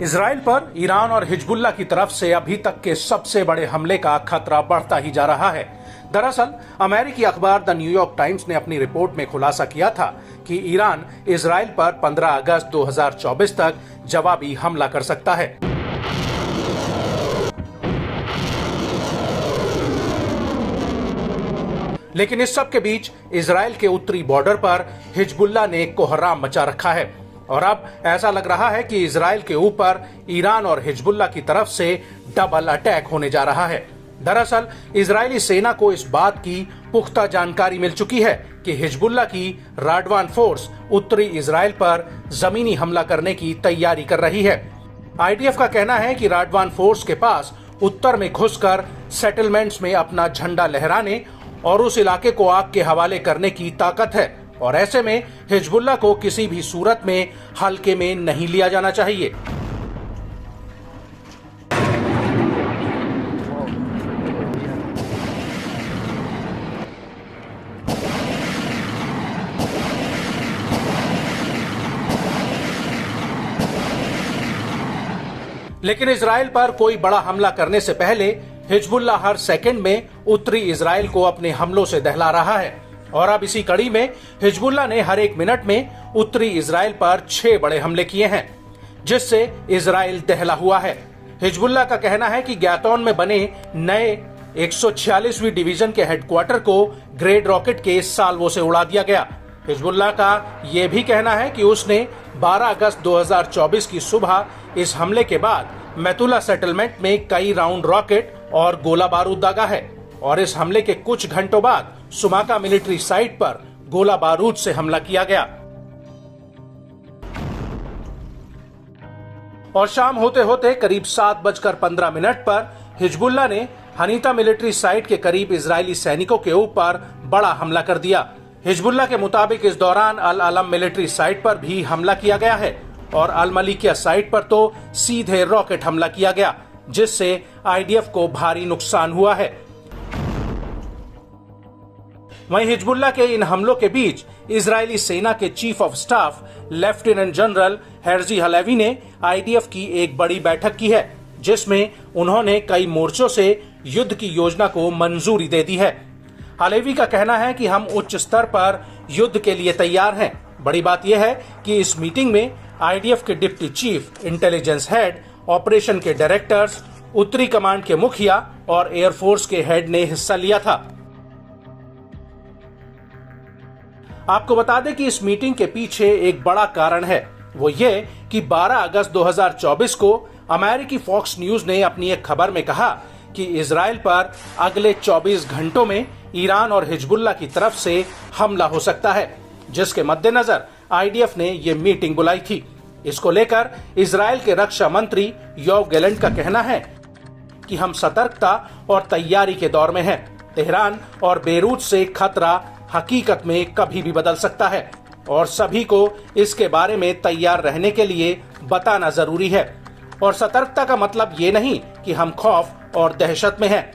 Israel पर Iran और Hezbollah की तरफ से अभी तक के सबसे बड़े हमले का खतरा बढ़ता ही जा रहा है। दरअसल अमेरिकी अखबार द न्यूयॉर्क टाइम्स ने अपनी रिपोर्ट में खुलासा किया था कि ईरान इजराइल पर 15 अगस्त 2024 तक जवाबी हमला कर सकता है। लेकिन इस सब के बीच इजराइल के उत्तरी बॉर्डर पर हिजबुल्लाह ने कोहराम मचा रखा है और अब ऐसा लग रहा है कि इजराइल के ऊपर ईरान और हिजबुल्लाह की तरफ से डबल अटैक होने जा रहा है। दरअसल इजरायली सेना को इस बात की पुख्ता जानकारी मिल चुकी है कि हिजबुल्लाह की राडवान फोर्स उत्तरी इजराइल पर जमीनी हमला करने की तैयारी कर रही है। आईडीएफ का कहना है कि राडवान फोर्स के पास उत्तर में घुसकर सेटलमेंट्स में अपना झंडा लहराने और उस इलाके को आग के हवाले करने की ताकत है और ऐसे में हिजबुल्लाह को किसी भी सूरत में हल्के में नहीं लिया जाना चाहिए। लेकिन इजराइल पर कोई बड़ा हमला करने से पहले हिजबुल्लाह हर सेकंड में उत्तरी इजराइल को अपने हमलों से दहला रहा है और अब इसी कड़ी में हिजबुल्लाह ने हर एक मिनट में उत्तरी इजराइल पर 6 बड़े हमले किए हैं, जिससे इजराइल दहला हुआ है। हिजबुल्लाह का कहना है कि गैतौन में बने नए 146वीं डिवीजन के हेडक्वार्टर को ग्रेड रॉकेट के साल्वो से उड़ा दिया गया। हिजबुल्लाह का यह भी कहना है कि उसने 12 अगस्त 2024 की सुबह इस हमले के बाद मैतुला सेटलमेंट में कई राउंड रॉकेट और गोला बारूद दागा है और इस हमले के कुछ घंटों बाद सुमाका मिलिट्री साइट पर गोला बारूद से हमला किया गया और शाम होते होते करीब 7:15 पर हिजबुल्लाह ने हनीता मिलिट्री साइट के करीब इजरायली सैनिकों के ऊपर बड़ा हमला कर दिया। हिजबुल्लाह के मुताबिक इस दौरान अल अलम मिलिट्री साइट पर भी हमला किया गया है और अल मलिकिया साइट पर तो सीधे रॉकेट हमला किया गया, जिससे आईडीएफ को भारी नुकसान हुआ है। वहीं हिजबुल्लाह के इन हमलों के बीच इजरायली सेना के chief of staff lieutenant general Herzi Halevi ने आईडीएफ की एक बड़ी बैठक की है, जिसमें उन्होंने कई मोर्चों से युद्ध की योजना को मंजूरी दे दी है। हलेवी का कहना है कि हम उच्च स्तर पर युद्ध के लिए तैयार हैं। बड़ी बात यह है कि इस मीटिंग में आईडीएफ के deputy chief, intelligence head, operation के डायरेक्टर्स, उत्तरी कमांड के मुखिया और एयरफोर्स के हेड ने हिस्सा लिया था। आपको बता दें कि इस मीटिंग के पीछे एक बड़ा कारण है, वो ये कि 12 अगस्त 2024 को अमेरिकी फॉक्स न्यूज ने अपनी एक खबर में कहा कि इजराइल पर अगले 24 घंटों में ईरान और हिजबुल्लाह की तरफ से हमला हो सकता है, जिसके मद्देनजर आईडीएफ ने ये मीटिंग बुलाई थी। इसको लेकर इजराइल के रक्षा मंत्री योव गैलेंट का कहना है कि हम सतर्कता और तैयारी के दौर में हैं। तेहरान और बेरूत से खतरा हकीकत में कभी भी बदल सकता है और सभी को इसके बारे में तैयार रहने के लिए बताना जरूरी है। और सतर्कता का मतलब ये नहीं कि हम खौफ और दहशत में हैं।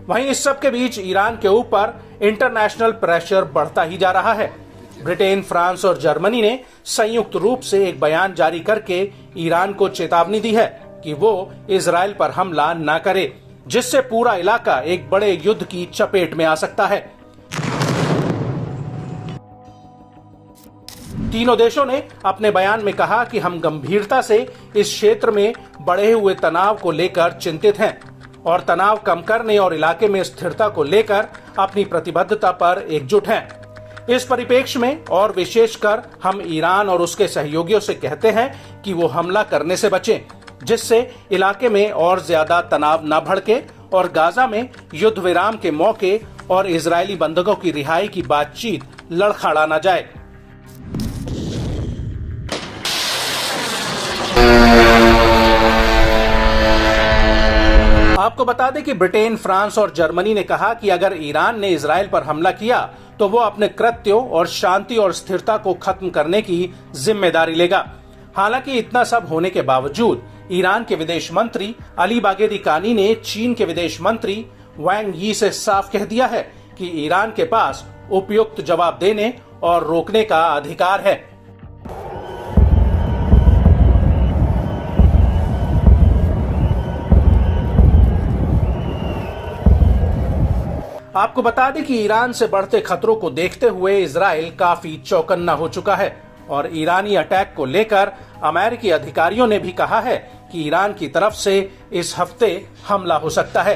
वहीं इस सब के बीच ईरान के ऊपर इंटरनेशनल प्रेशर बढ़ता ही जा रहा है। ब्रिटेन, फ्रांस और जर्मनी ने संयुक्त रूप से एक बयान जारी करके ईरान को चेतावनी दी है कि वो इजराइल पर हमला न करे, जिससे पूरा इलाका एक बड़े युद्ध की चपेट में आ सकता है। तीनों देशों ने अपने बयान में कहा कि हम गंभीरता से इस क्षेत्र में बढ़े हुए तनाव को लेकर चिंतित हैं और तनाव कम करने और इलाके में स्थिरता को लेकर अपनी प्रतिबद्धता पर एकजुट हैं। इस परिप्रेक्ष्य में और विशेषकर हम ईरान और उसके सहयोगियों से कहते हैं कि वो हमला करने से बचें, जिससे इलाके में और ज्यादा तनाव न भड़के और गाजा में युद्ध विराम के मौके और इजरायली बंधकों की रिहाई की बातचीत लड़खड़ा न जाए। आपको बता दें कि ब्रिटेन, फ्रांस और जर्मनी ने कहा कि अगर ईरान ने इजराइल पर हमला किया तो वो अपने कृत्यों और शांति और स्थिरता को खत्म करने की जिम्मेदारी लेगा। हालांकि इतना सब होने के बावजूद ईरान के विदेश मंत्री अली बाघेरी कानी ने चीन के विदेश मंत्री वांग यी से साफ कह दिया है कि ईरान के पास उपयुक्त जवाब देने और रोकने का अधिकार है। आपको बता दें कि ईरान से बढ़ते खतरों को देखते हुए इजराइल काफी चौकन्ना हो चुका है और ईरानी अटैक को लेकर अमेरिकी अधिकारियों ने भी कहा है कि ईरान की तरफ से इस हफ्ते हमला हो सकता है।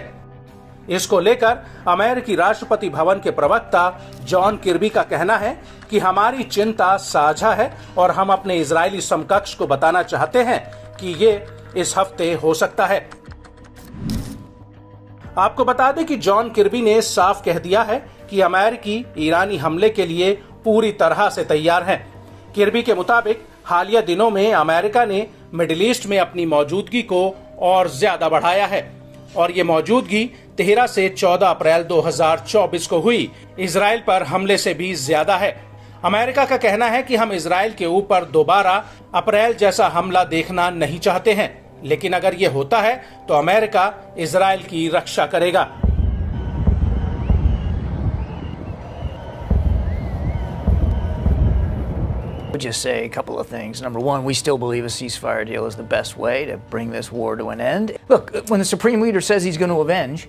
इसको लेकर अमेरिकी राष्ट्रपति भवन के प्रवक्ता जॉन किर्बी का कहना है कि हमारी चिंता साझा है और हम अपने इजरायली समकक्ष को बताना चाहते हैं कि ये इस हफ्ते हो सकता है। आपको बता दें कि जॉन किर्बी ने साफ कह दिया है कि अमेरिकी ईरानी हमले के लिए पूरी तरह से तैयार हैं। किर्बी के मुताबिक हालिया दिनों में अमेरिका ने मिडिल ईस्ट में अपनी मौजूदगी को और ज्यादा बढ़ाया है और ये मौजूदगी 13 से 14 अप्रैल 2024 को हुई इजराइल पर हमले से भी ज्यादा है। अमेरिका का कहना है कि हम इजराइल के ऊपर दोबारा अप्रैल जैसा हमला देखना नहीं चाहते हैं, लेकिन अगर ये होता है तो अमेरिका इजराइल की रक्षा करेगा। I'll just say a couple of things. Number one, we still believe a ceasefire deal is the best way to bring this war to an end. Look, when the Supreme Leader says he's going to avenge,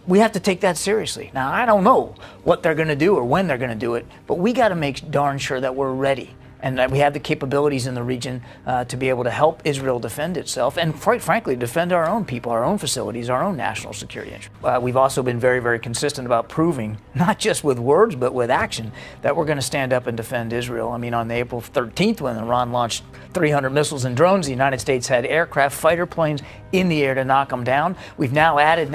we have to take that seriously. Now, I don't know what they're going to do or when they're going to do it, but we got to make darn sure that we're ready and that we have the capabilities in the region to be able to help Israel defend itself and, quite frankly, defend our own people, our own facilities, our own national security interests. We've also been very, very consistent about proving, not just with words, but with action, that we're going to stand up and defend Israel. I mean, on April 13th, when Iran launched 300 missiles and drones, the United States had aircraft fighter planes in the air to knock them down. We've now added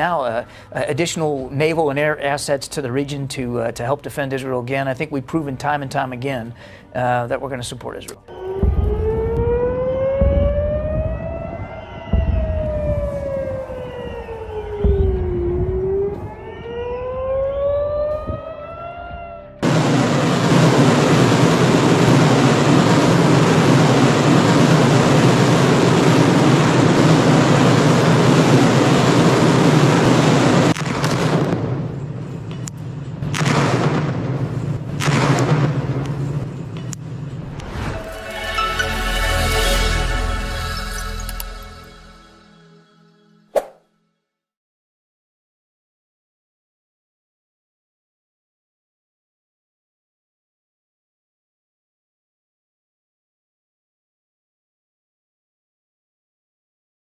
additional naval and air assets to the region to help defend Israel again. I think we've proven time and time again that we're going to support Israel.